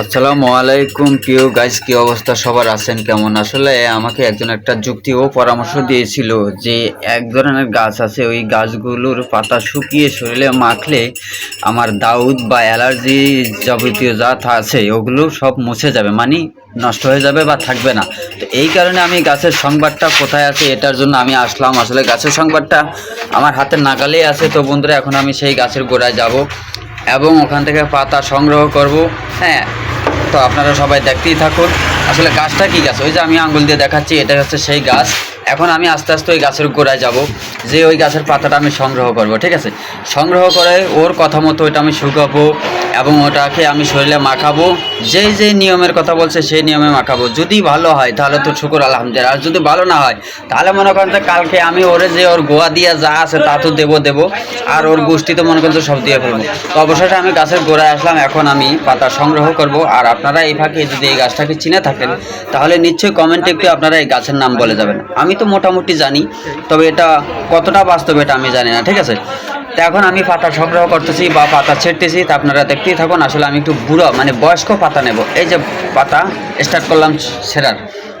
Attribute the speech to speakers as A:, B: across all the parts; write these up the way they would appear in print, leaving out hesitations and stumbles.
A: আসসালামু আলাইকুম প্রিয় গাইস, কি অবস্থা সবার আছেন কেমন? আসলে আমাকে একজন একটা যুক্তি ও পরামর্শ দিয়েছিল যে এক ধরনের গাছ আছে, ওই গাছগুলোর পাতা শুকিয়ে শরীরে মাখলে আমার দাউদ বা অ্যালার্জি যাবতীয় যা আছে ওগুলো সব মুছে যাবে, মানে নষ্ট হয়ে যাবে বা থাকবে না। তো এই কারণে আমি গাছের সংবাদটা কোথায় আছে এটার জন্য আমি আসলাম। আসলে গাছের সংবাদটা আমার হাতের নাগালেই আছে। তো বন্ধুরা, এখন আমি সেই গাছের গোড়ায় যাব এবং ওখান থেকে পাতা সংগ্রহ করব। হ্যাঁ, তো আপনারা সবাই দেখতেই থাকুন। আসলে গাছটা কি গাছ, ওই যে আমি আঙ্গুল দিয়ে দেখাচ্ছি, এটা হচ্ছে সেই গাছ। এখন আমি আস্তে আস্তে ওই গাছের গোড়ায় যাব, যে ওই গাছের পাতাটা আমি সংগ্রহ করব। ঠিক আছে, সংগ্রহ করে ওর কথা মতো ওইটা আমি শুকাবো এবং ওটাকে আমি শরীরে মাখাবো। যেই যেই নিয়মের কথা বলছে সেই নিয়মে মাখাবো। যদি ভালো হয় তাহলে তো শুকুর আলহামদুলিল্লাহ, আর যদি ভালো না হয় তাহলে মনে করেন যে কালকে আমি ওরে যে ওর গোয়া দিয়া যা আছে তা তো দেবো, আর ওর গোষ্ঠী তো মনে করেন যে সব দিয়ে ফেলবো। তো অবশেষে আমি গাছের গোড়ায় আসলাম, এখন আমি পাতা সংগ্রহ করব। আর আপনারা এই ফাঁকে যদি এই গাছটাকে চিনে থাকেন তাহলে নিশ্চয়ই কমেন্টে একটু আপনারা এই গাছের নাম বলে যাবেন। আমি তো মোটামুটি জানি, তবে এটা কতটা বাস্তব এটা আমি জানি না। ঠিক আছে, তো এখন আমি পাতা সংগ্রহ করতেছি বা পাতা ছেড়তেছি, তা আপনারা দেখতেই থাকুন। আসলে আমি একটু বুড়ো মানে বয়স্ক পাতা নেব। এই যে পাতা স্টার্ট করলাম ছেঁড়ার।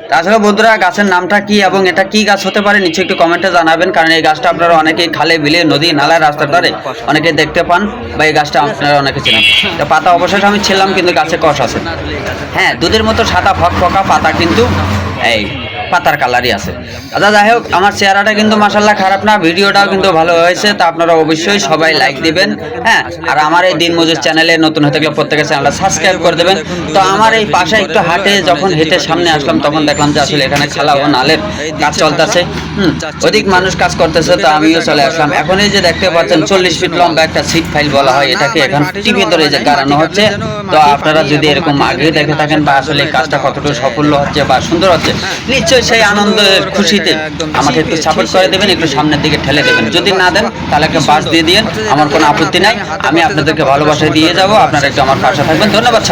A: তা আসলে বন্ধুরা, গাছের নামটা কি এবং এটা কি গাছ হতে পারে নিশ্চয়ই একটু কমেন্টে জানাবেন, কারণ এই গাছটা আপনারা অনেকেই খালে বিলে নদী নালায় রাস্তার ধারে অনেকে দেখতে পান, বা এই গাছটা আপনারা অনেকে চেনেন। তো পাতা অবশেষে আমি ছিলাম, কিন্তু গাছে কষ আছে। হ্যাঁ, দুধের মতো সাদা ফকফকা পাতা, কিন্তু এই পাতার কালারই আছে। আচ্ছা, যাই হোক, আমার চেহারাটা কিন্তু মাশাআল্লাহ খারাপ না, ভিডিওটাও কিন্তু ভালো হয়েছে। তা আপনারা অবশ্যই সবাই লাইক দিবেন। হ্যাঁ, আর আমার এই দিন মজুর চ্যানেলে নতুন হতে গেলে প্রত্যেকের চ্যানেলটা সাবস্ক্রাইব করে দেবেন। তো আমার এই পাশে একটু হাটে যখন হেঁটে সামনে আসলাম তখন দেখলাম যে আসলে এখানে খালা ও নালের কাজ চলতেছে। অধিক মানুষ কাজ করতেছে, তো আমিও চলে আসলাম। এখন এই যে দেখতে পাচ্ছেন 40 ফিট লম্বা একটা সিট ফাইল বলা হয় এটাকে, এখন টিভির ধরে যে গাড়ানো হচ্ছে। তো আপনারা যদি এরকম আগে দেখে থাকেন বা আসলে কাজটা কতটুকু সাফল্য হচ্ছে বা সুন্দর হচ্ছে, নিশ্চয়ই সেই আনন্দের খুশিতে আমাকে একটু সাপোর্ট করে দেবেন, একটু সামনের দিকে ঠেলে দেবেন। যদি না দেন তাহলে একটা বাস দিয়ে দিন, আমার কোনো আপত্তি নাই। আমি আপনাদেরকে ভালোবাসা দিয়ে যাব, আপনারা একটু আমার পাশে থাকবেন। ধন্যবাদ।